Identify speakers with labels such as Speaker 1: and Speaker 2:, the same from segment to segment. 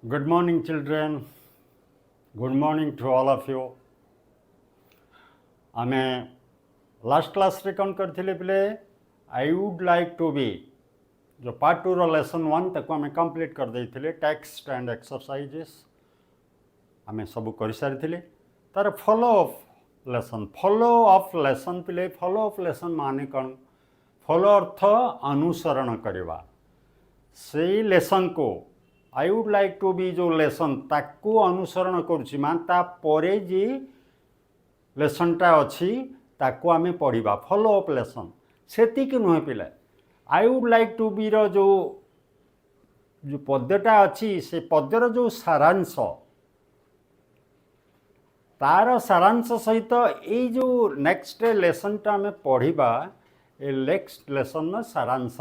Speaker 1: Good morning, children. Good morning to all of you. आमे last class रे कौन करथिले पिले I would like to be जो पार्ट 2 रो लेसन 1 तक आमे कंप्लीट कर देथिले टेक्स्ट एंड एक्सरसाइजेस आमे सब कर सारिथिले तार फॉलो अप लेसन पिले फॉलो अप लेसन माने कौन फॉलो अर्थ अनुसरण करवा से लेसन को I would like to be जो लेसन ताकू अनुसरण करुछि मान ता परे जी लेसनटा अच्छी ताकू आमे पढ़ा फॉलो अप लेसन सेतिक नुहे पिला I would like to be रो जो जो पद्यटा अच्छी से पद्यर जो सारांश तार सारांश सहित ये जो नेक्स्ट लेसनटा आमे पढ़ा ए नेक्स्ट लेसन सारांश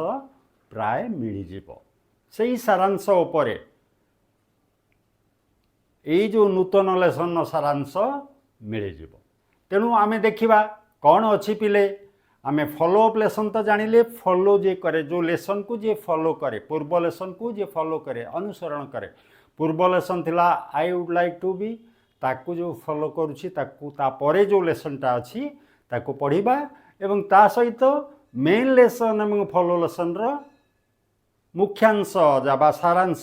Speaker 1: प्राय मिलଯିବ से सारांश उपरे ये जो नूतन लेसन सारांश मिलଯିବ तेणु आमे देखिबा कौन अच्छी पिले आमे फॉलो अप लेसन तो जानिले फॉलो जे करे जो लेसन को जे फॉलो करे पूर्व लेसन को जे फॉलो करे अनुसरण करे पूर्व लेसन थिला I would like to be ताकू जो फॉलो करूछि ताकू ता परे जो लेसनटा अच्छी ताकू पढ़िबा एवं ता सहित मेन लेसन एवं फॉलो लेसन रो मुख्यांश जाबा सारांश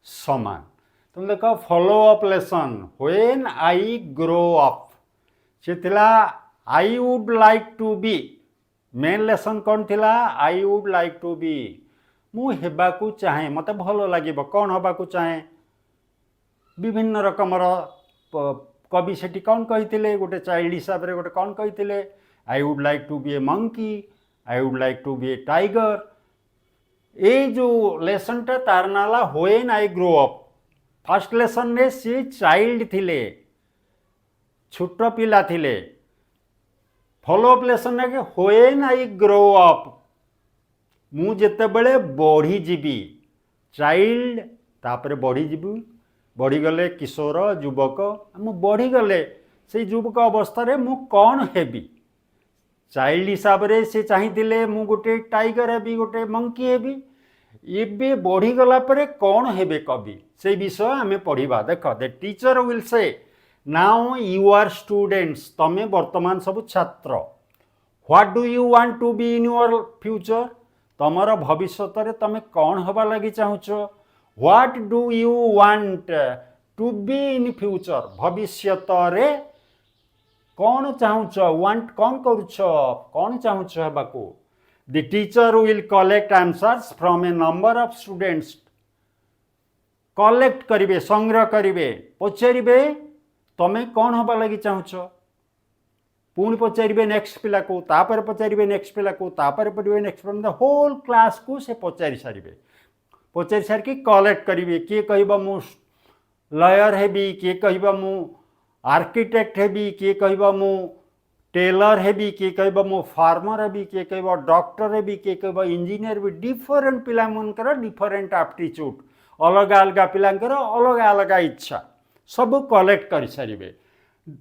Speaker 1: समान तुम देख follow up lesson when I grow up से थिला I would like to be main lesson कौन थिला I would like to be मु हेबाकू चाहे मते भलो लागिबो कौन हबाकू चाहे विभिन्न रकमर कवि सेठी कौन कहिथिले गोटे चाइल्ड हिसाब रे गोटे कौन कहिथिले I would like to be a monkey I would like to be a tiger ये जो लेसन टा तार नाला when I grow up first lesson ने सी चाइल्ड थिले छोट पिला थिले फॉलो अप लेसन ने व्हेन आई ग्रो अप मु जेते बळे बढ़ी जीवी चाइल्ड तापर बढ़ी जीवी बढ़ी गले किशोर युवक मु बढ़ी गले से युवक अवस्था रे मु कौन हेबी चाइल्ड हिसाब रे से चाहिथिले मु गोटे टाइगर हेबी गोटे मंकी हेबी एबे बढ़ी गला परे कौन हेबे कवि से विषय आमे पढ़िबा देख the teacher will say now you are students तमे वर्तमान सब छात्र what do you want to be in your future तमर भविष्यत रे तमे कौन हबा लागि चाहुछो what do you want to be in future भविष्यत रे कौन चाहुछो वांट कौन करूछो कौन चाहुछो हबाकू the teacher will collect answers from a number of students collect करिवे संग्रह करिवे पचारिबे तमे कौन हबा लागि चाहुछो पुणी पचारिबे नेक्स्ट पिला को तापर पचारिबे नेक्स्ट पिला को तापर पढ़िबे next from the whole class को से पचारि सारिबे पचारि सार के कलेक्ट करिवे के कहबा मु लॉयर हेबी के कहबा मु आर्किटेक्ट हेबी के कहबा मु टेलर हेबी के कहबा मु फार्मर हेबी के कहबा डॉक्टर हेबी के कहबा इंजीनियर भी डिफरेंट पिला मनकर डिफरेंट एप्टीट्यूड अलग अलग पिलांकर अलग अलग इच्छा सब कलेक्ट कर सारिबे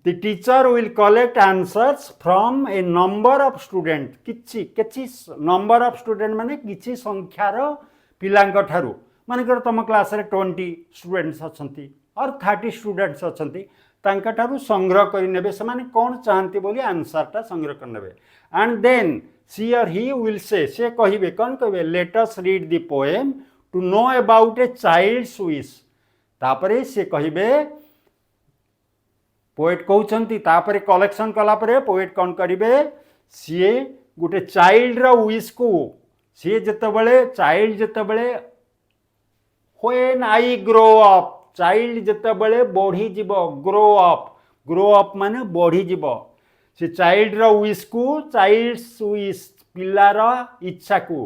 Speaker 1: the teacher will collect answers from a number of student किछि किछि नंबर ऑफ स्टूडेंट माने किछि संख्यार पिलांक ठारू मानकर तुम क्लास रे 20 स्टूडेंट्स अछंती और 30 स्टूडेंट्स अछंती तांका ठारू संग्रह करि नेबे से माने कोन चाहंती बोली आंसर टा संग्रह कर नेबे एंड देन सी और ही विल से कहिबे कोन कहिबे let us read the poem to know about a child's wish तापरे से कहिबे पोएट कहउछंती तापरे कलेक्शन कला परे पोएट कोन करिवे सी गुटे चाइल्ड रो विश को सी जतबेले चाइल्ड जतबेले when I grow up child जतबेले बढ़ी जीव ग्रो अप माने बढ़ी जीव से चाइल्ड रो विश को चाइल्ड्स विश पिलार इच्छा को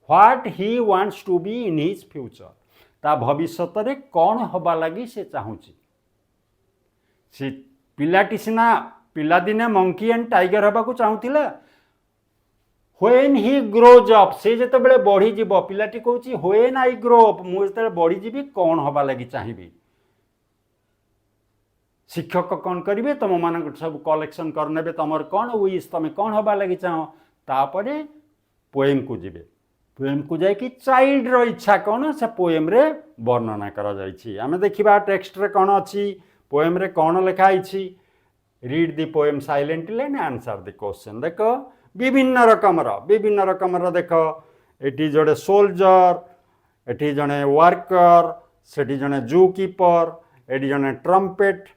Speaker 1: what he wants to be in his future ता भविष्यत रे कौन हबा लगी से चाहूची से पिलाटी सिना पिला दिने मंकी एंड टाइगर हबा को चाहूथिला व्हेन ही ग्रोज अप से जतबेले बढ़ी जीव पिलाटी कहूची व्हेन आई ग्रो अप मु जतबेले बढ़ी जीवी कौन हबा लगी चाहिबी शिक्षक कौन करिवे तुम मान सब कलेक्शन करने तुम कौन विश तुम कौन हबा लगी चाह तापरे पोएम को जीवे पोएम को जाकि चाइल्ड रो इच्छा कौन से पोएम रे वर्णना करा जाइछि। आमे देखिबा टेक्स्ट रे कौन अछि, पोएम रे कौन लिखा आइछि। Read the poem silently and answer the question. देखो विभिन्न रकमर देखो एटी जड़े सोल्जर, एटी जड़े वर्कर, सेठी जड़े जू कीपर, एटी जड़े ट्रम्पेट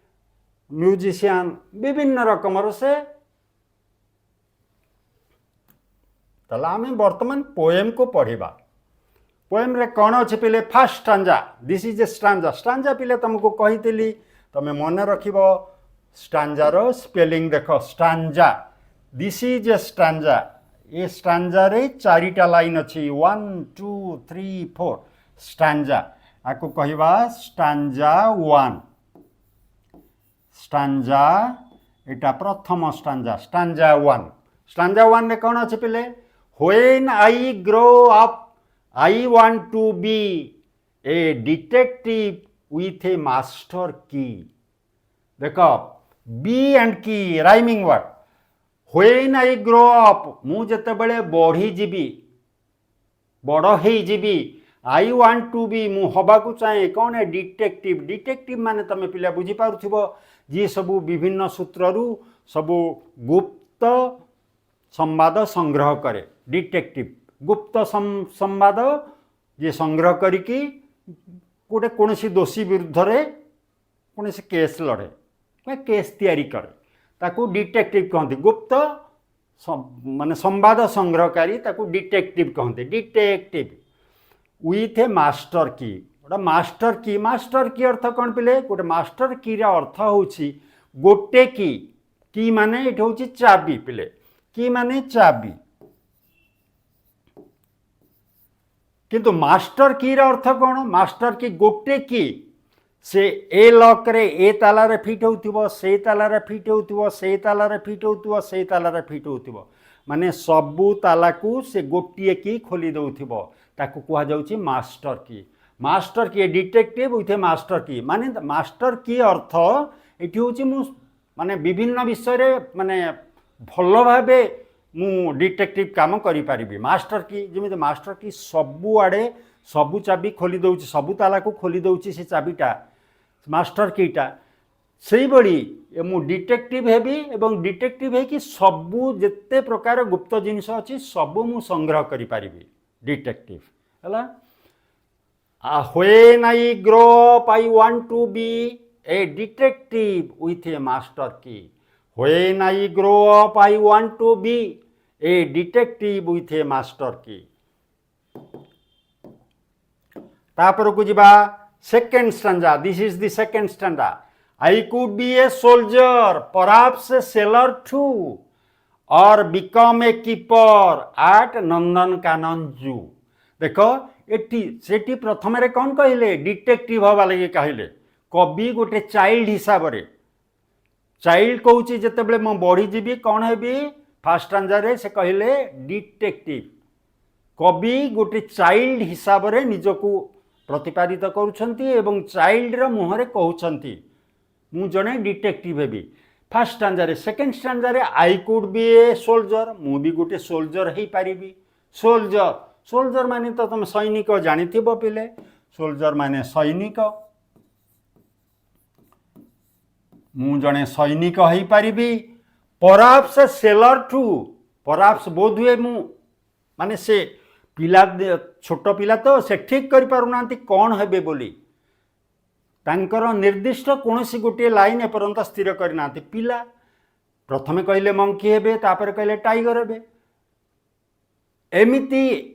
Speaker 1: म्यूजिशियन, विभिन्न रकमर से। तला आमे वर्तमान पोएम को पढ़िबा। पोएम रे कौन अच्छे पिले first stanza, this is a stanza. Stanza पिले तुमको कही तमे मन रखिबो स्टांजा रो स्पेलिंग देखो stanza, this is a stanza. ये स्टांजा रे चारिटा लाइन अच्छी 1 2 3 4 स्टांजा। आको कहिबा स्टांजा 1। स्टांजा एटा प्रथम स्टांजा, स्टांजा 1। स्टांजा 1 रे कौन अच्छे पिले When I grow up, I want to be a detective with a master key. देखो बी एंड की rhyming word. When I grow up, मु जते बड़े बढ़ी जीवी, बड़ ही जीवी, I want to be, मु हबा को चाहे कौन है डिटेक्टिव। डिटेक्टिव माने तमे पिला बुझी पारुथिबो जी सबु विभिन्न सूत्ररू सबु गुप्त संवाद संग्रह करे। डिटेक्टिव गुप्त संवाद जे संग्रह करिकी गोटे कौनसी दोषी विरुद्ध रे कौनसी केस लड़े केस तैयारी करे ताकू डिटेक्टिव कहते। गुप्त माने संवाद संग्रहकारी ताकू डिटेक्टिव कहते। डिटेक्टिव विथ ए मास्टर की। गोटे मास्टर की, मास्टर की अर्थ कौन पिले गोटे मास्टर की रा अर्थ होची गोटे की माने एठी होची चाबी पिले। की माने चाबी, किंतु मास्टर की रा अर्थ कौन। मास्टर की गोटे की से ए लॉक रे ए ताला रे फिट होउथिबो, से ताला रे फिट होउथिबो, से ताला रे फिट होउथिबो, से ताला रे फिट होउथिबो, माने सबु ताला को से गोटिए की खोली दउथिबो ताकू कुहा जाउची मास्टर की। मास्टर की डिटेक्टिव विथ ए मास्टर की माने मास्टर की अर्थ एठी होची मु माने विभिन्न विषय रे माने भल भावे मु डिटेक्टिव काम करि पारिबी। मास्टर की जेमिति मास्टर की सबु आड़े सबु चाबी खोली दउची, सबु ताला को खोली दउची से चाबीटा मास्टर कीटा। सेही बड़ी मु डिटेक्टिव हेबी एवं डिटेक्टिव है कि सबु जेते प्रकार गुप्त जिनिस अछि सबु मु संग्रह करि पारिबी। डिटेक्टिव हला। When I grow up, I want to be a detective with a master key. When I grow up, I want to be a detective with a master key. तापर को जिबा second stanza. This is the second stanza. I could be a soldier, perhaps a sailor too, or become a keeper at Nandankanan जू। देखो eighty सेटी प्रथम रे कौन कहले डिटेक्टिव हवा लगे कहले। कवि गोटे चाइल्ड हिसाब रे चाइल्ड कहूची जते बेले म बढ़ी जीवी कौन हेबी फर्स्ट स्टैंजा रे से कहले डिटेक्टिव। कवि गोटे चाइल्ड हिसाब रे निजको प्रतिपादित करूछंती एवं चाइल्ड र मुहरे कहउछंती मु जने डिटेक्टिव हेबी। फर्स्ट स्टैंजा रे। सेकंड स्टैंजा रे आई कुड बी ए सोल्जर, मु भी गोटे सोल्जर हेई पारिबी। सोल्जर, सोल्जर माने तो तुम सैनिक जानिथिबो पिले। सोल्जर माने सैनिक, मु जने सैनिक हेई पारिबी। परहाप्स सेलर टू, परहाप्स बोध हुए मु माने से पिला छोट पिला तो से ठीक करि पारुनांती कौन हेबे बोली तांकर निर्दिष्ट कोनोसी गोटे लाइन एपर्यंत स्थिर करनांती। पिला प्रथमे कहले मंकी हेबे, तापर कहले टाइगर हेबे। एमिति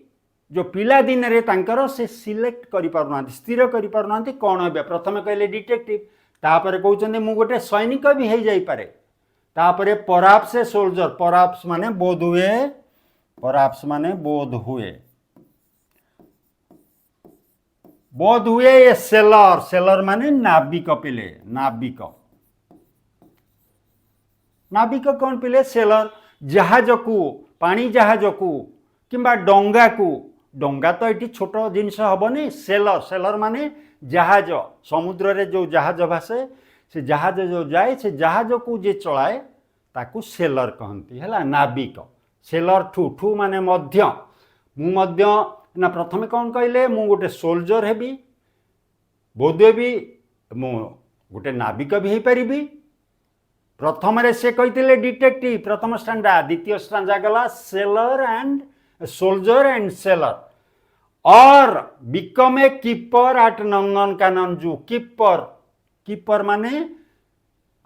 Speaker 1: जो पिला दिन रे तांकर से सिलेक्ट करि पारुनांती, स्थिर करि पारुनांती कौन हेबे। प्रथमे कहले डिटेक्टिव, तापर कहउचंदी मु गोटे सैनिक भी हेई जाई पारे। तापर परहाप्स ए सोल्जर, परहाप्स माने बोध हुए, परहाप्स माने बोध हुए, बोध हुए ए सेलर, सेलर माने नाविक पिले। नाविक, नाविक कौन पिले सेलर। जहाज को, पानी जहाज को किंबा डंगा को, डंगा तो ये छोट जिनस हेनी। सेलर, सेलर माने जहाज, समुद्र रे जो जहाज भासे से जहाज जो जाए से जहाज को जे चलाए ताकू सेलर कहती है। नाविक। सेलर ठू, ठू माने मध्य, मु मध्य ना प्रथमे कौन कहले मु गोटे सोल्जर हेबी बोधे भी मु गोटे नाविक भी हो पारि प्रथम से कहते डिटेक्टिव प्रथम स्टांडा द्वितीय स्टांडा गला sailor and soldier and sailor or become a keeper at Nandankanan zoo keeper keeper माने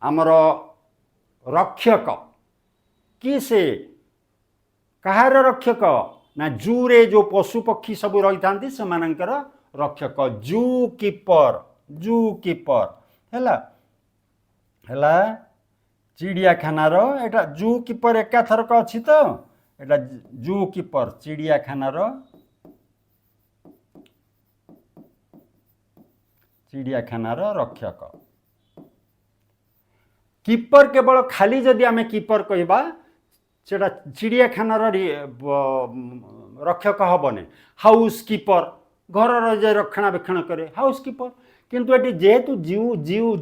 Speaker 1: आमर रक्षक कि से कहार रक्षक ना जू रे जो पशु पक्षी सब रही था से रक्षक जू कीपर है चिड़ियाखाना एटा जू कीपर एकाथरक अच्छी तो एटा जू कीपर चिड़ियाखानार रक्षक कीपर केवल खाली जदि आमे कीपर कहबा सेटा चिड़ियाखानार रक्षक हेबने हाउस कीपर घर जे रक्षणाबेक्षण करे हाउस कीपर किंतु एटी जेहेतु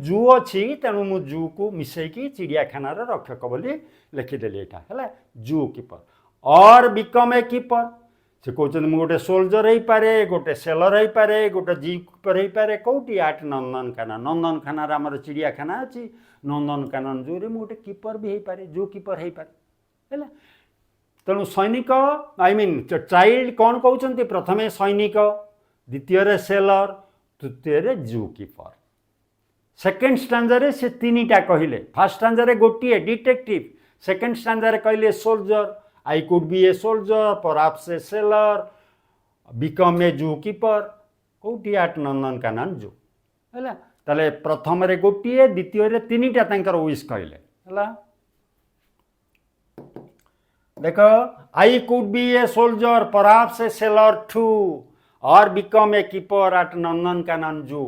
Speaker 1: जू अच्छी तेणु मु जू को मिसेकी चिड़ियाखानार रक्षक बोली लिखिदेली यहाँ है जू कीपर और बिकम ए कीपर से कहते मुझे गोटे सोल्जर हो पारे गोटे सेलर हो पारे गोटे जी कीपर हो पारे कौटी आट नंदनकानन आमर चिड़ियाखाना अच्छी नंदनकानन जू रे गोटे कीपर भी हो पारे जू कीपर हो पारे है तेणु सैनिक आई मीन चाइल्ड कौन कहते प्रथमे सैनिक द्वितीय सेलर तृतीय जू कीपर सेकेंड स्टांजा से तीन टा कहले फर्स्ट स्टांजा गोटे डिटेक्टिव सेकेंड स्टांजा कहले soldier I could be a soldier perhaps a seller become a जू कीपर कौटी आट नंदनकानन जू है ताले प्रथम गोटे द्वितीय तीन टा विश कहले है देख I could be a soldier perhaps a sailor too or become a keeper at Nandankanan zoo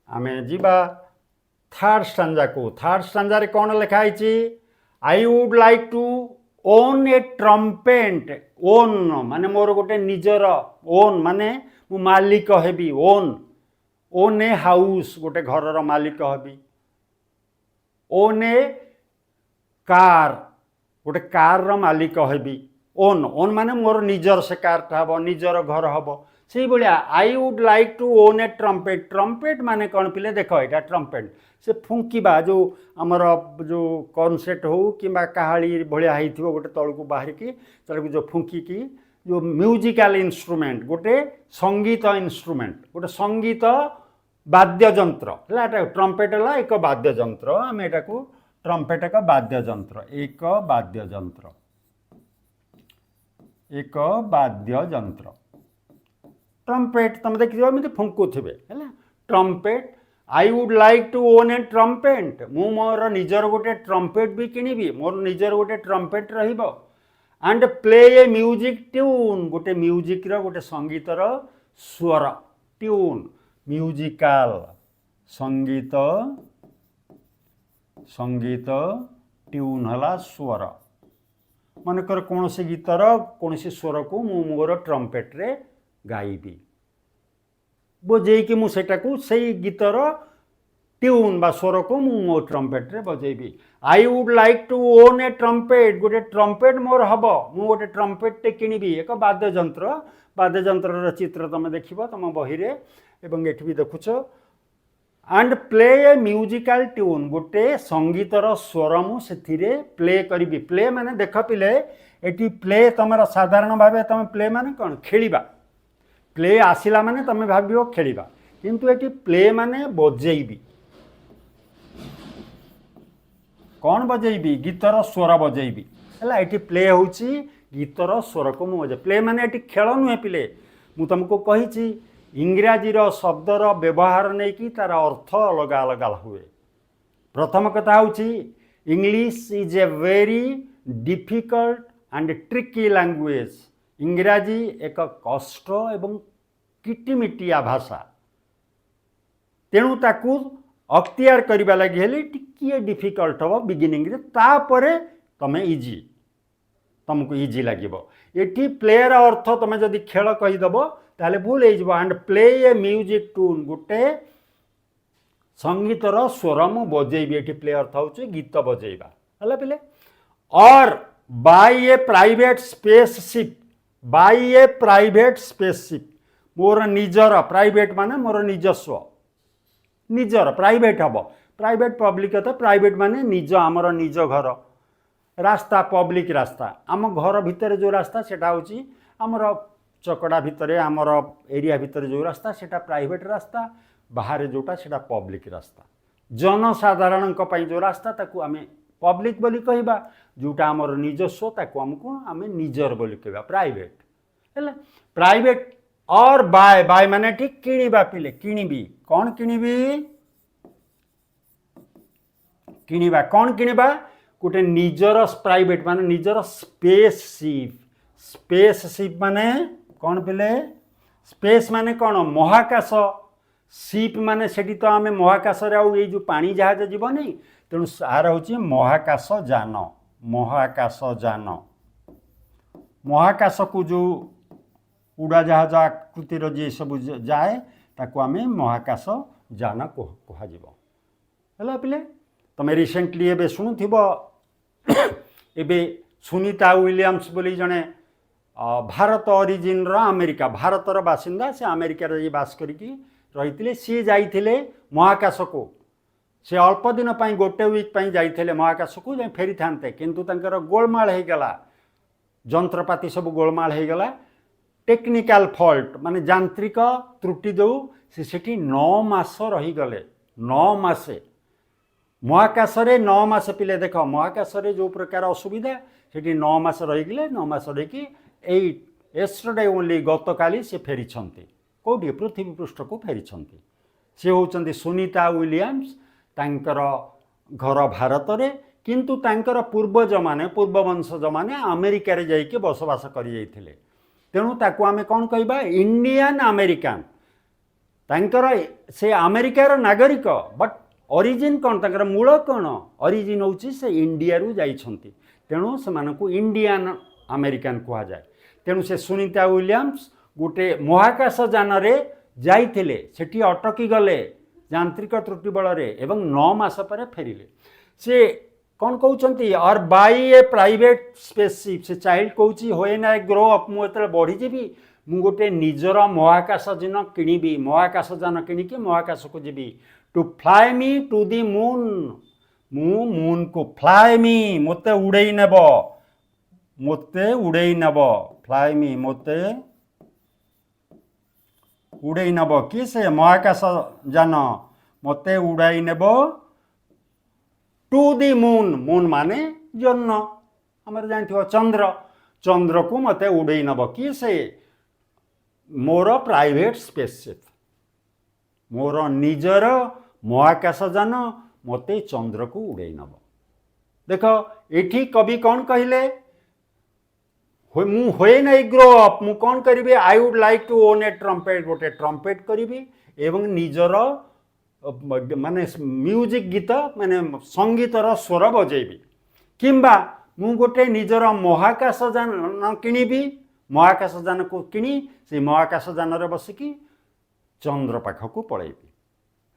Speaker 1: आमे जीवा थर्ड स्टांजा को थर्ड स्टांजा रे कौन लिखाई I would like to own a trumpet own माने मोर गोटे निजर ओन माने मु मालिक हेबी ओन ए हाउस गोटे घर मालिक हेबी ओन ए कार गोटे कार मालिक हेबी ओन माने मोर निजर से कारटा हम निजर घर हम से भाया I would like to own a trumpet माने कौन पिले देख यहाँ ट्रम्पेट से फुंकिबा जो आमर जो कनसेट हो कि काहाली भाया हो गोटे तल को बाहर की तक जो फुंकिकी जो म्यूजिकल इंस्ट्रूमेंट गोटे संगीत इंस्ट्रूमेंट गोटे संगीत वाद्ययंत्र है ट्रम्पेट है एक वाद्ययंत्र आम यहाँ को ट्रम्पेट एक वाद्ययंत्र ट्रम्पेट तुम देखिए फुंकुवे है trumpet I would like to own a trumpet मु मोर निजर गोटे ट्रम्पेट भी किनिबी मोर निजर गोटे ट्रम्पेट रहिबो and play A music tune गोटे म्यूजिक रो गोटे संगीतर स्वर ट्यून म्यूजिकल संगीत ट्यून हला स्वर मनकर कौन से गीतर कौन से स्वर को मु मोर ट्रम्पेट रे गाइबी बजेकी मुझे गीतर ट्यून बा स्वर को मु मो ट्रम्पेट रे बजेबी I would like to own a trumpet गोटे ट्रम्पेट मोर हम मु गोटे ट्रम्पेट टे किनिबी एक वाद्ययंत्र चित्र तुम देख तुम बही रे एवं एठी भी देखुछ and play a musical tune गोटे संगीतर स्वर मुझे प्ले करी प्ले माने देख पिले एटी प्ले तुम साधारण भाव तुम प्ले माने कौन खेलिबा प्ले आसिला माने तुम भाव खेलिबा किंतु एटी प्ले माने बजेबी कौन बजेबी गीतर स्वर बजेबी है ये प्ले होची गीतर स्वर को मुझे प्ले माने एटी खेल नुहे पिले मु तुमको कही इंग्राजीर शब्दर व्यवहार नहीं कि तार अर्थ अलग अलग हुए प्रथम कथा होची English is a very difficult and tricky language इंग्राजी एक कष्ट एवं किटिमिटिया भाषा तेणु ताकू अख्तियार करने लगी हेले टिके डिफिकल्ट हम बिगिनिंग रे तापरे तमे इजी तुमको इजी लगे ये प्लेयर अर्थ तुम जदि खेल कहीदेव ताले भूल हो and play A music tune गोटे संगीतर स्वर मु बजेबी ये प्ले अर्थ हो गीत बजेबा है पिले और buy a private spaceship bye a private spaceship मोर निजर प्राइवेट माने मोर निजस्व निजर प्राइवेट हम प्राइवेट पब्लिक तो प्राइवेट माने निज आमर निज घर रास्ता पब्लिक रास्ता आम घर भितर जो रास्ता सेटा होची आमर चकड़ा भितर आमर एरिया भितर जो रास्ता सेटा प्राइवेट रास्ता बाहर जोटा सेटा पब्लिक रास्ता जनसाधारण जो रास्ता ताकू आमे पब्लिक बोली कहबा जोटा आमर निजस्व ताकू हमको आमे निजर बोली कहबा प्राइवेट हैला प्राइवेट और बाय बाय माने ठीक किणीबा पिले किणीबी कौन किणीबी किणीबा कौन किणीबा गोटे निजर प्राइवेट माने निजर स्पेसशिप माने कौन पिले स्पेस माने कौन महाकाश शिप माने सेठी तो आमे महाकाश रे आउ ए जो पानी जहाज जीव नहीं तेणु सार हूँ महाकाश जान महाकाश को जो उड़ाजाहाज आकृतिर जी सब जाए ताको आमे महाकाश जान कह पिले तुम रिसेंटली एबे शुणुथिबो एबे सुनीता विलियम्स बोली जने भारत ओरिजिन रो अमेरिका भारतर बासिंदा से अमेरिका रे बास करिकी रही सी जाइथिले महाकाश को से अल्प दिन पाई गोटे वीक पाई जाइथिले महाकाश को जे फेरी थांते किंतु तंकर गोलमाल हे गला जंत्रपाति सब गोलमाल हे गला टेक्निकल फॉल्ट माने यांत्रिक त्रुटि दो से सेठी 9 मास रही गले 9 मासे महाकाश रे 9 मास पिले देख महाकाश रे जो प्रकार असुविधा सेठी 9 मास रही गले 9 मास रही कि एस्टरडे ओनली गतकाली से फेरी छंती कोडी पृथ्वी पृष्ठ को फेरी छंती से होचंती सुनीता विलियम्स तांकर घर भारत रे किंतु तांकर पूर्वज माने पूर्ववंशज माने अमेरिका रे जाई के बसवास करि जाइथिले तेणु ताकू आमे कौन कहबा इंडियन अमेरिकन तांकर से अमेरिकार नागरिक बट ओरिजिन कौन तांकर मूल कौन ओरिजिन होची से इंडिया रु जाइछंती तेणु से मानकू इंडियन अमेरिकन कहा जाए तेणु से सुनीता विलियम्स गोटे महाकाश जान रे जाइथिले सेठी अटकी गले यांत्रिक त्रुटि बल रे एवं 9 मास पर फेरिले से कौन कहउचंती और बाय ए प्राइवेट स्पेसशिप से चाइल्ड कहउची होए ना ग्रो अप मु एतले बढ़ी जेबी मु गोटे निजर महाकाश जान किनिबी महाकाश जान किनिकी महाकाश को जेबी to fly me to the moon मु मून को फ्लाई मी मते उड़ेई नेब फ्लाई मी मते उड़ेई नेब कि से महाकाश जान मते उड़ाई नेब टू दी मून मून माने जन्न हमर जानथिबो चंद्र चंद्र को मते उड़ेई नेब कि से मोर प्राइवेट स्पेसशिप मोर निजर महाकाश जान मते चंद्र को उड़ेई नेब देख एठी कवि कौन कहले मु होए ना ग्रो अप मु कौन करी I would like to own a trumpet गोटे ट्रम्पेट करी एवं निजर माने म्यूजिक गीत माने संगीतर स्वर बजेबी किंबा मु गोटे निजर महाकाश जान किनिबी महाकाश जान को किनी से महाकाश जान रे बसिकी चंद्र पाख को पळेबी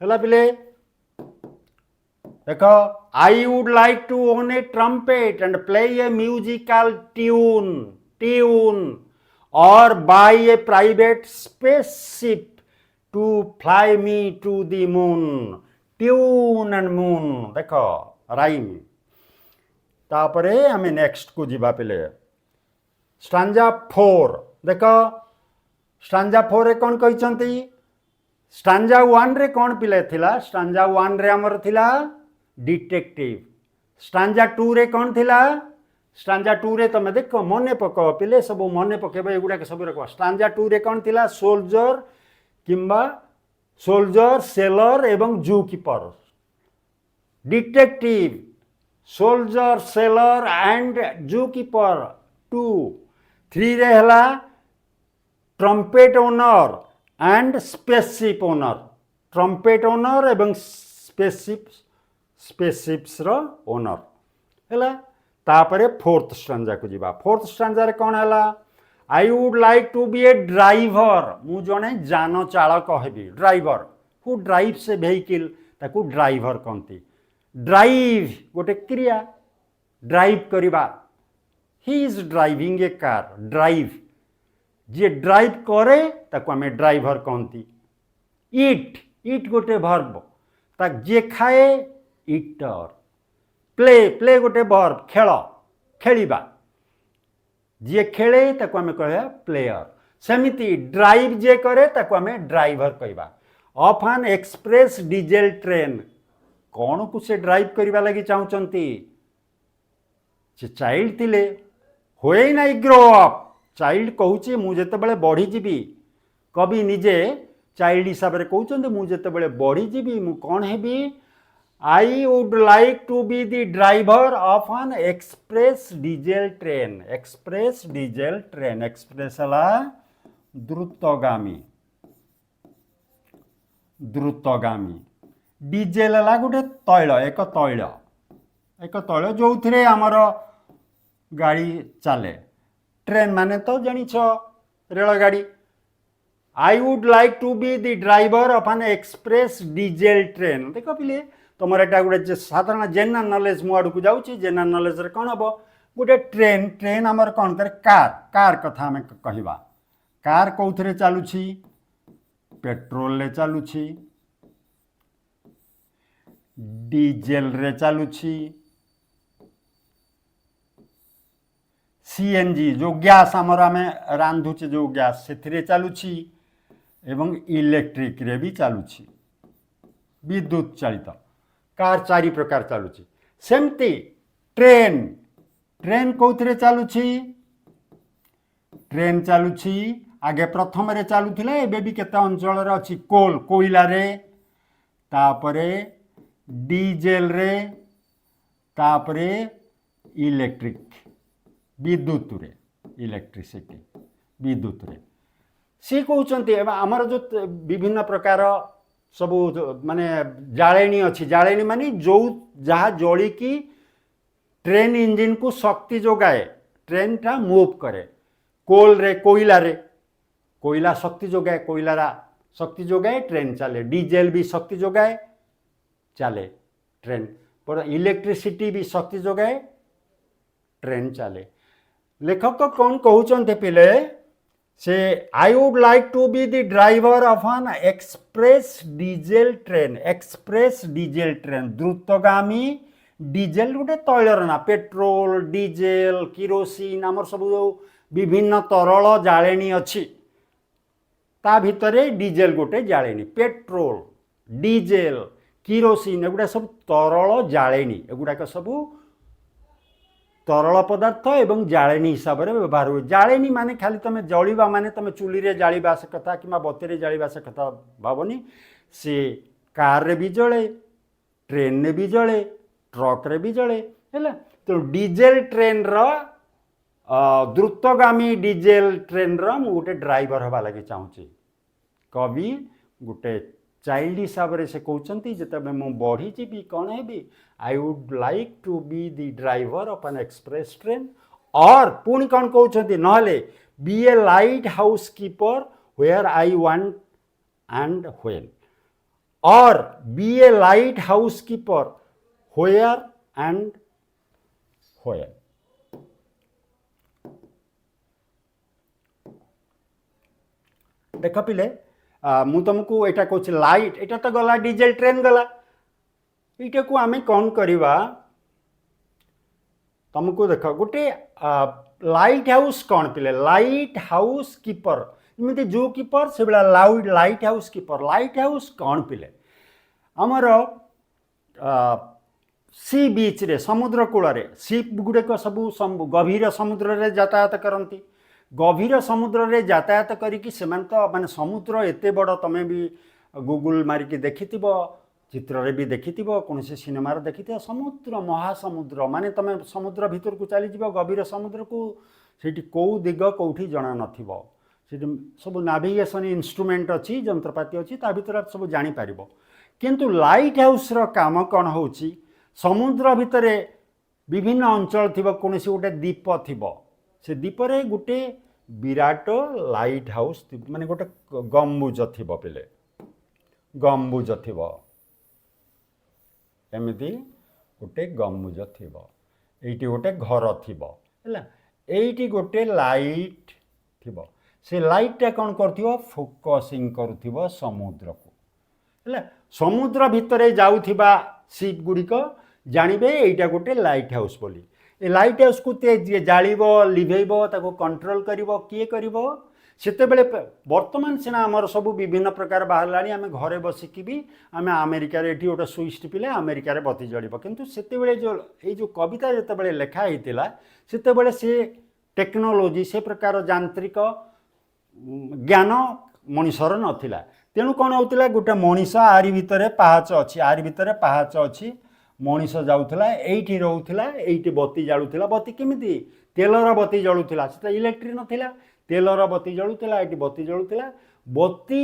Speaker 1: हला बिले देख I would like to own a trumpet and play a musical tune और buy a private spaceship to fly me to the moon tune and moon देख राइम तापरे आमे नेक्स्ट को जीवा पिले स्टांजा 4 देख स्टांजा 4 रे कौन कहचंती स्टांजा 1 रे कौन पिले थिला स्टांजा 1 रे हमर थिला डिटेक्टिव स्टांजा 2 रे कौन थिला स्टांजा 2 रे तमे देख मने पको पिले सब मने पकेबे एगुडा के सब रखवा स्टांजा 2 रे कौन थिला सोल्जर किंबा सोल्जर सेलर एवं जू keeper detective soldier seller and जू कीपर 2 3 रे हला trumpet owner and spaceship owner trumpet owner एवं स्पेसशिप्स रो ओनर हला तापरे फोर्थ स्टांजा को जीवा फोर्थ स्टांजा रे कौन हला I would like to be a driver मु जने जान चालक हेबी driver who drives a vehicle ताकू ड्राइवर कहती ड्राइव गोटे क्रिया ड्राइव करिबा he is driving a car drive जी ड्राइव करे ताको आमे ड्राइवर कहती। इट इट गोटे वर्ब ताक जे खाए इटर। प्ले प्ले गोटे वर्ब खेल खेलिबा जी खेले ताको आमे कहया प्लेयर। सेमिति ड्राइव जे करे ताको आमे ड्राइवर कहबा। Of an express diesel train कौन को से ड्राइव करबा लागि चाहउचंती से चाइल्ड थिले होए ना ग्रो अप। चाइल्ड कहूची मु जेतेबेले बढ़ी जीवी कवि निजे चाइल्ड हिसाब रे कहउचंती मु जेतेबेले बढ़ी जीवी मु कौन हेबी I would like to be the driver of an express diesel train. Express diesel train express हला द्रुतगामी द्रुतगामी डीजेल हला गोटे तैल एक तैल जो थे आमर गाड़ी चले। ट्रेन माने तो जानिछ रेलगाड़ी। I would like to be the driver of an express diesel train. देख पिले तुम एटा गोटे साधारण जेनरल नॉलेज मो आड़ को जाऊँगी। जनरल नॉलेज रे कौन हम गोटे ट्रेन ट्रेन आमर कौन करे कार कार कथा आम कहवा। कार कौन चलुची पेट्रोल रे चलुची डीजेल रे चलुची सीएनजी जो गैस आमर आम रांधुचे जो गैस से चलुची एवं इलेक्ट्रिक रे भी चलुची विद्युत चालित कार चारि प्रकार चलुची। सेमती ट्रेन ट्रेन कौन चलुची ट्रेन चलुची आगे प्रथम रे चलुथिला एबे भी केते अंचल रे अछि कोल कोइला रे तापरे डीजेल रे तापरे इलेक्ट्रिक विद्युत रे इलेक्ट्रिसिटी विद्युत रे सी कहउचंती आमर जो विभिन्न प्रकार सब माने जाळेनी अछि। जाळेनी माने जो जहा जळी की ट्रेन इंजिन को शक्ति जोगाए ट्रेन टा मूव करे। कोल रे कोयला शक्ति जोगाए कोयला शक्ति जोगाए ट्रेन चले। डीजेल भी शक्ति जोगाए चले ट्रेन पर इलेक्ट्रिसिटी भी शक्ति जोगाए ट्रेन चले। लेखक कौन कहउचंते पिले से I would like to be the driver of an express diesel train. Express diesel train द्रुतगामी डीजेल गोटे तैलर ना पेट्रोल डीजेल किरोसिन आमर सब जो विभिन्न तरल जाळेनी अछि ता भितरे डीजेल गोटे जाळेनी पेट्रोल डीजेल किरोसिन एगुड़ा सब तरल जाळेनी एगुड़ाक सब तरल पदार्थ एवं जाळेनी हिसाब से व्यवहार हुए। जाळेनी माने खाली तुम जलिबा माने तुम चुली रे जालिबा से कथा कि बती जालिबा से कथा भावनी से कार रे भी जले ट्रेन रे भी जले ट्रक रे भी जले है। तो डीजेल ट्रेन रो द्रुतगामी डीजेल ट्रेन रो मु गोटे ड्राइवर हवा लगे चाहूँगी। कवि गोटे चाइल्ड हिसाब से कहते जिते मु बढ़ी जीवी कौन है I would like to be the driver of an express train. और पुणी कौन कहते नहले be a lighthouse keeper where I want and when. और be a lighthouse keeper where and when. देख पिले मु तुमको एटा कहूँ लाइट एटा तो गला डीजेल ट्रेन गला ये को आमे कौन करवा तुमको देख गोटे लाइट हाउस कौन पिले लाइट हाउस कीपर इमती जो कीपर से लाइट हाउस कीपर कौन पिले आमर सी बीच रे समुद्र कूल रे सीप गुड़ेक सब गभीर समुद्र रे यातायात करती। गभीर समुद्र रे यातायात करिकी सेमान तो माने समुद्र एते बड़ तमें भी गूगल मारिकी देखिथिब चित्र रे भी देखिथिब कौन से सिनेमा रे देखिथिब समुद्र महासमुद्र माने तमें समुद्र भीतर को चली जीव गभीर समुद्र को सेठी कौ दिग कौठी जना नथिबो सेठी सब नाविगेशन इंस्ट्रूमेंट अच्छी जंत्रपाति अच्छी ता भीतर सब जानी पारिबो। किंतु लाइट हाउस रो काम कौन होउची समुद्र भितरे विभिन्न अंचल थिबो कौन से गोटे द्वीप थिबो से द्वीप रे गोटे विराट लाइट हाउस माने गोटे गम्बुज थिबो पिले गम्बुज थिबो एमिति गोटे गम्बुज थिबो एइटी गोटे घर थिबो हैला एइटी गोटे लाइट थिबो से लाइटा कौन कर फोकसिंग कर समुद्र को है समुद्र भितर जाऊथिबा शिप गुड़िक जानवे यहाँ गोटे लाइट हाउस बोली ए लाइट हाउस को जालिब लिभेब ताको कंट्रोल करिवो किए करिवो सेतेबेले वर्तमान सिना आमर सब विभिन्न प्रकार बाहर आम घरे बसिकी भी आम अमेरिकार ये गोटे स्विच टिपिले अमेरिकार बती जलिब किंतु सेतेबेले जो कविता जितेबाला लेखाई सेतेबेले से टेक्नोलोजी से प्रकार यांत्रिक ज्ञान मनीषर नथिला तेणु कौन होता गोटे मनीष आरी भितर पाहाच अच्छी आरी भितर पाहाच अच्छी मनीष जाऊला ये रोला ये बती जालुला बती केमी तेलर बती जलुला से इलेक्ट्रिक नाला तेलर बती जलुला ये बती जलुला बती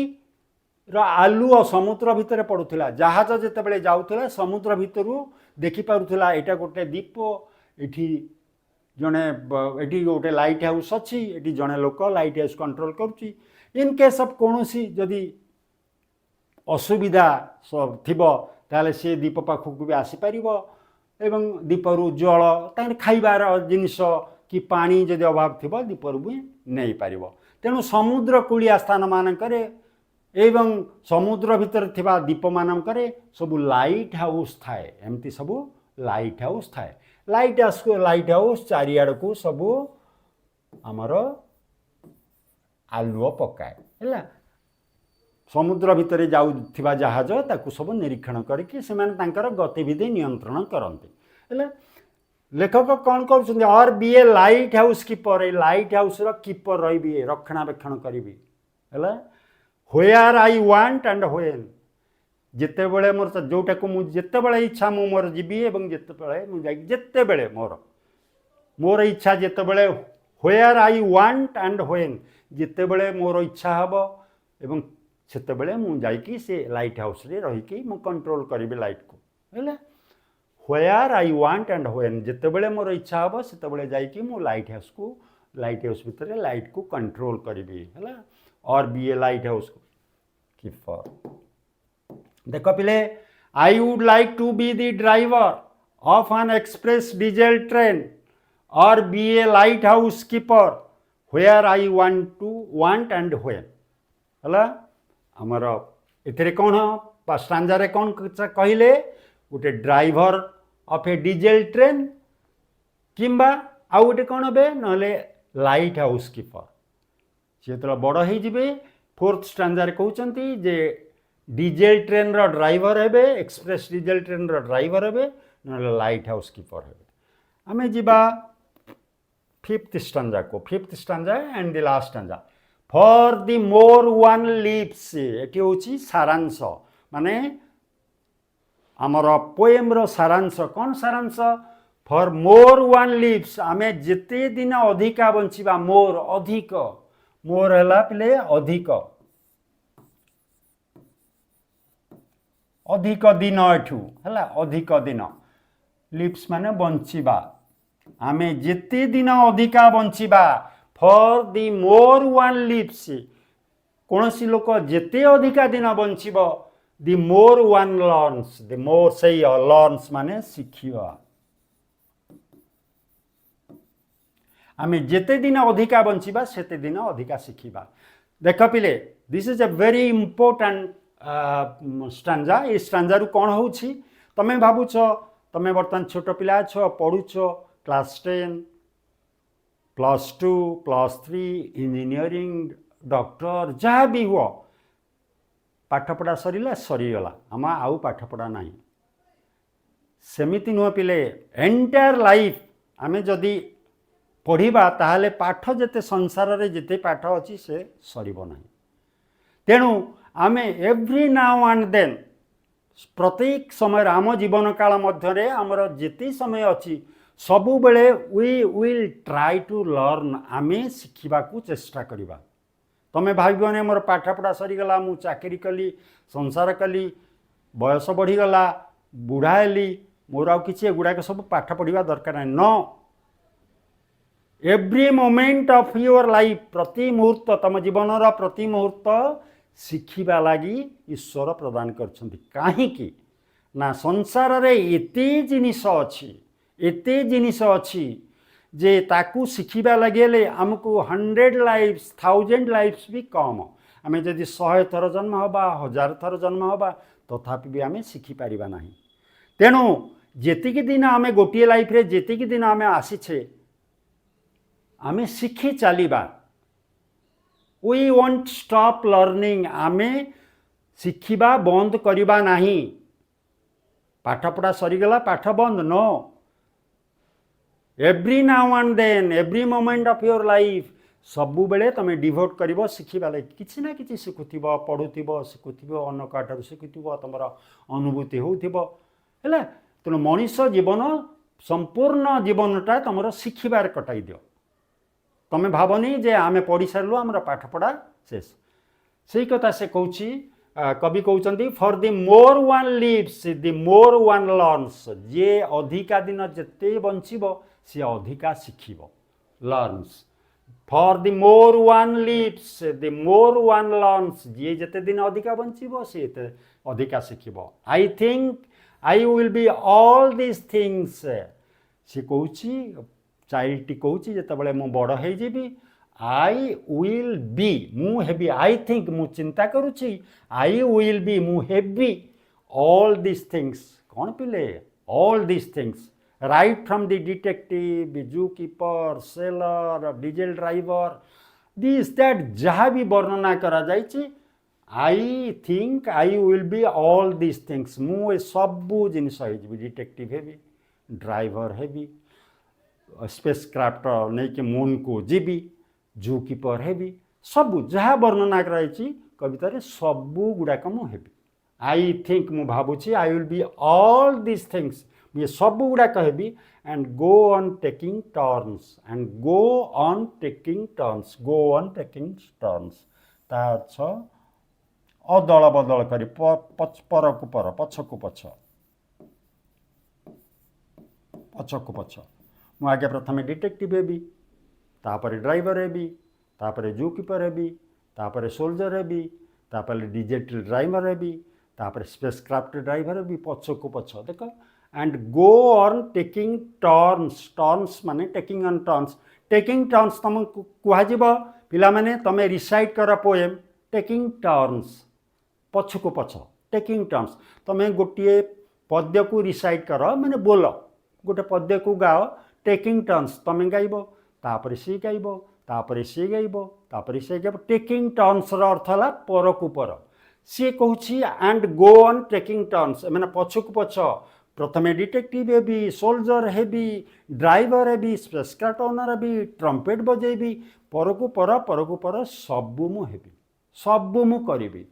Speaker 1: आलुओ समुद्र भितर पड़ूला जहाज जितेबाला जाऊला समुद्र भितर देखिपारुला यहाँ गोटे दीप ये जड़े ये गोटे लाइट हाउस अच्छी ये जड़े लोक लाइट हाउस कंट्रोल करुच्ची इन केस ऑफ कौन जदि असुविधा सब थिबो ताले से दीप पाखक भी आसीपर एवं दीपरू जल खाइबार जिनिस कि पानी जदि अभाव थी दीपरू भी नहीं पार तेणु समुद्र कूलिया स्थान मानक एवं समुद्र भितर थिबा दीप मानक सब लाइट हाउस थाए एमती सब लाइट हाउस थाए लाइट हाउस चारिआड़ को सब आमर आलुओ पकाए है समुद्र भितर जाऊथिबा जहाज ताकू सब निरीक्षण करके गतिविधि नियंत्रण करते है लेखक कौन कर और be a lighthouse keeper a lighthouse keeper रही रक्षणाबेक्षण करी है where I want and when जितेबले मोर जोटा को मुझे इच्छा मु मोर जीवी एवं जितेबले मोर इच्छा जितेबले where I want and when जितेबले मोर इच्छा हम एवं सेतेबेले मु जाइकी से लाइट हाउस रे रहीकि मु कंट्रोल करी लाइट को है where I want and when जितेबले मोर इच्छा हम सेतेबेले जाइकी मु लाइट हाउस भितर लाइट को कंट्रोल करी है और be a lighthouse keeper देख पिले I would like to be the driver of an express diesel train और be a lighthouse keeper where I want and when है आमर ए कौन स्टांजा कौन कहले गोटे driver of a diesel train किंबा आउ गोटे कौन हे ना लाइट हाउस कीपर सी जो बड़ हो फोर्थ स्टांजा कहते जे डीजेल ट्रेन रो ड्राइवर हे एक्सप्रेस डीजेल ट्रेन रो ड्राइवर हे ना लाइट हाउस कीपर हे आमे जीवा fifth stanza and the last stanza for the more one lives ये हूँ सारांश माने आमर पोएम रो सारांश कौन सारांश फॉर मोर वन लिव्स आमे जिते दिन अधिका बंचिबा मोर अधिक मोर है पिले अधिक दिन एठू है अधिक दिन लिप्स माने बंचिबा आमे जिते दिन अधिका बंचिबा for the more one lives कौन सी लोक जिते अधिका दिन बंचिब दी मोर वन लर्न्स दी मोर से लर्न्स माने शिखिबा आमे जिते दिन अधिका बंचिबा सेते दिन अधिका शिखिबा देख पिले this is a very important stanza ये स्टांजा रु कौन हो तमें भावुच तमें बर्तमान छोट पिला छ पढ़ुछ क्लास 10 +2 +3 इंजीनियरिंग डॉक्टर जहाँ भी हुआ पाठपढ़ा सरीगला आम आउ पाठपढ़ा ना सेमिति नुह पिले एंटायर लाइफ आमे जदि पढ़ा ताहले पाठ जिते संसार रे जिते पाठ अच्छी से सरीब ना तेणु आमे एव्री नाउ एंड देन प्रत्येक समय आम जीवन काल मध्य आमर जिते समय अच्छी सबु बेले we will try to learn आमे शिखा चेष्टा करवा तमें भावन मोर पाठपढ़ा सरीगला मु चाकरी कली संसार कली बयस बढ़ीगला बुढ़ा हेली मोर आउ कि गुड़ाक सब पाठ पढ़ा दरकार ना नो every moment of your life प्रति मुहूर्त तम जीवन प्रति मुहूर्त शिखा लगी ईश्वर प्रदान कहीं ना संसार रे एते जिनिस अच्छी जे ताकू शिखिबा लगे आमको 100 लाइफ्स 1000 लाइफ्स भी कम आमे जदि 100 थर जन्म हवा 1000 थर जन्म हवा तथापि भी आमे शिखिपारिबा नाही। तेणु जेतिकी दिन आमे गोटे लाइफ रे जेतिकी दिन आमे आसीछे आमे शिखी चलिबा। We won't stop learning. आमे शिखिबा बंद करिबा नाही। पाठ पढ़ा सरीगला पाठ बंद नो। Every now and then every moment of your life सबु बेले तमे डिवोट करिवो शिखिबा लागि किछि ना किछि शिखुथिबो पढुथिबो शिखुथिबो अन्य काठारु शिखुथिबो तमर अनुभूति होउथिबो हैला। तेणु मनीष जीवन संपूर्ण जीवनटा तुम शिखिबार कटाई दियो। तुम्हें भावनी जे आमे पढ़ी सारू आम पाठ पढ़ा शेष से कथा से कहूँ। कवि कहते for the more one lives the more one learns. जे अधिका दिन जिते बंचब सी अधिका शिखिब learns. For the more one lives the more one learns. जे जिते दिन अधिका बंचब सी अधिका शिखिब। I think I will be all these things। सी कहूँ चाइल्ड टी कहूँ जिते मु बड़ हो आई विल बी मु हेबी। आई थिंक मु चिंता करुच्ची आई विल बी मु हेबी ऑल दिस थिंग्स। कौन पिले all this things right from the detective zoo keeper sailor diesel driver this that जहाँ भी वर्णना करा जाइए I think I will be all this things. मु सबू जिनस डिटेक्टिव हेबी ड्राइवर हेबी स्पेस क्राफ्ट नहीं कि मून को जीवी जू कीपर हेबी सबू जहाँ वर्णना कराई कवितार सबू गुड़ाक मु हेबी। आई थिंक मु भावुची I will be all this things ये सबू गुड़ाक हेबी and go on taking turns and go on taking turns go on taking turns ता अदल बदल करी पर को पर पछ को पछ पछ को पछ मु आगे प्रथम डिटेक्टिव हेबी तापर ड्राइवर हेबी तापर जू कीपर हेबी तापर सोल्जर हेबी तापर डिजिटल ड्राइवर हेबी तापर स्पेस क्राफ्ट ड्राइवर हेबी पछ को पछ देख and go on taking turns. Turns माने taking on turns. Taking turns तुम कह पिला माने तमे रिसाइट कर पोएम टेकिंग टर्न्स पछ को पछ टेकिंग टर्न्स। तुम गोटे पद्य को रिसाइट कर माने बोल गोटे पद्य को गाओ टेकिंग टर्न्स तुम गाइब तापर सी गाइब तापर सी गाइब तापर सी गाइब टेकिंग टर्न्स अर्थ है पर को पर। सी कहूँ and go on taking turns मैंने पछ को पछ प्रथमे डिटेक्टिव हेबी सोल्जर हेबी ड्राइवर हेबी स्पेसक्राफ्ट ओनर हेबी ट्रम्पेट बजेबी पर को पर सबू मु हेबी सबू मु करी।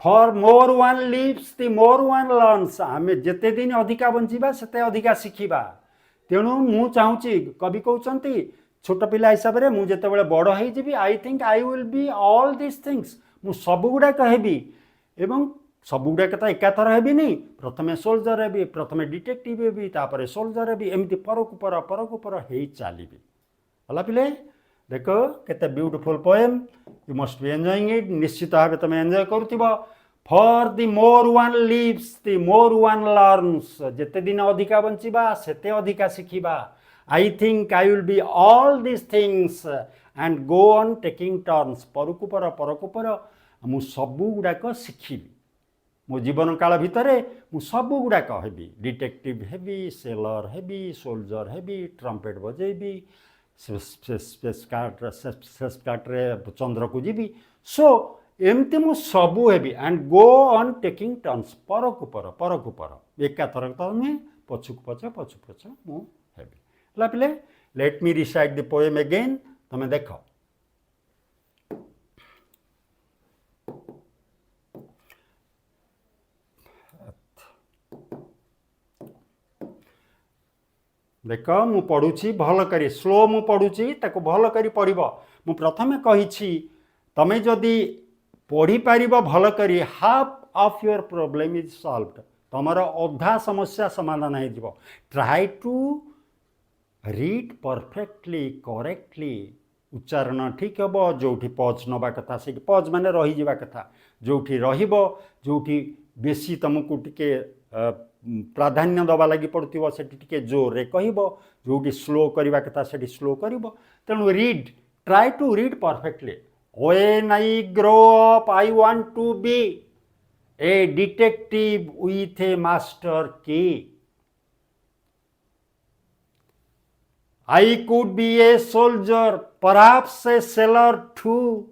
Speaker 1: For more one lives the more one learns. आमे जेते दिन अधिका बंचिबा सेते अधिका शिखिबा। तेणु मु चाहूँगी कवि कहते छोट पिला हिसाब से मुझे बड़ हो आई think I will be all this things मु सब गुड़ाक हेबी एवं सब गुड़ाक तो एकाथर हेबिनी प्रथमे सोल्जर हेबी प्रथमे डिटेक्टिव हेबी तापर सोल्जर हेबी एमती पर को पर हे चली भला पिले देख केते beautiful poem you must be enjoying it. निश्चित भाव तुम एंजॉय करुथिबो। For the more one lives the more one learns. जेते दिन अधिका बंचिबा सेते अधिका शिखिबा। I think I will be all this things and go on taking turns पर को पर मु सबू गुड़ाक शिखिबी। मो जीवन काल भितर मु सबू गुड़ाक हेबी डिटेक्टिव हेबी सेलर हेबी सोल्जर हेबी ट्रम्पेट बजेबी स्पेस कार्ट चंद्र को जीवी सो एमती मु सबू हेबी and go on taking turns पर को पर एकाथर तो नुहे पछ को पछ मु हेबी। ला पिले let me recite the poem again तुम देख। देख मु पढ़ुची भल करी स्लो मु पढ़ुची ताको भल करी पढ़िब। मु प्रथमे कहिछि तमे जदि पढ़ी पारिब भल करी half of your problem is solved. तमर अधा समस्या समाधान हो जिवो। Try to read perfectly correctly उच्चारण ठीक हम जोठी पज नवा कथा से पज माने रही जावा कथा जोठी रहिबो जोठी बेसी तुमको टिके प्राधान्य दबा लगी पड़ुथिबो सेठी टिके जोर रे कहबो जोटी स्लो करबा कथा सेठी स्लो करबो तेणु read try to read perfectly when I grow up I want to be a detective with a master key I could be a soldier, perhaps a sailor too,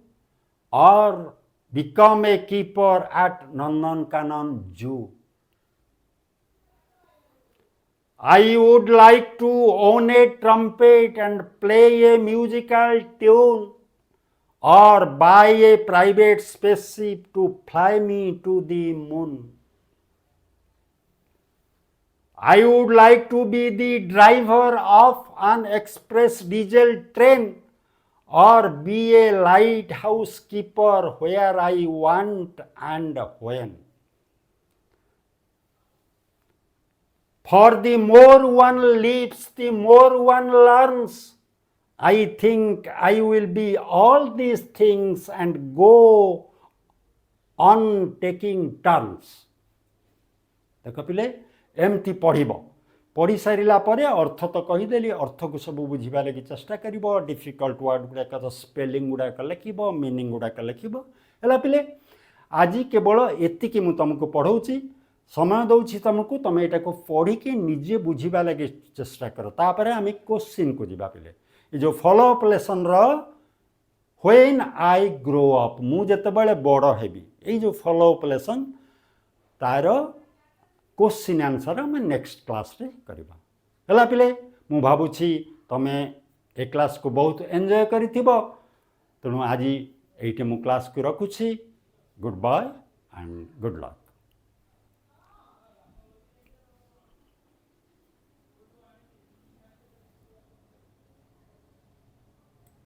Speaker 1: or become a keeper at Nandankanan Zoo. I would like to own a trumpet and play a musical tune, or buy a private spaceship to fly me to the moon. I would like to be the driver of an express diesel train or be a lighthouse keeper where I want and when. For the more one lives, the more one learns. I think I will be all these things and go on taking turns. देखो पिले एमती पढ़ी सारा पर अर्थ तो कहीदेली अर्थ को सब बुझा लगी चेष्टा कर डिफिकल्ट वर्ड गुड़ाक तो स्पेलिंग गुड़ाक लिख मीनिंग गुड़ाक लिख है पिले आज केवल एतिकी मु तुमको पढ़ाऊँगी समय दूसरी तुमको तुम यहाँ को पढ़ी निजे बुझा लगे चेष्टा कर तापर आम क्वेश्चन को जीवा पिले ये जो follow up lesson when I grow up मुझे बड़ हेबी ये जो फॉलो अप लेसन तार क्वेश्चन आंसर आम नेक्स्ट क्लास रे करवा है पिले मु भावुछि तमें ए क्लास को बहुत एंजॉय करिथिबो तेणु आज ये मु क्लास को रखुछि goodbye and good luck.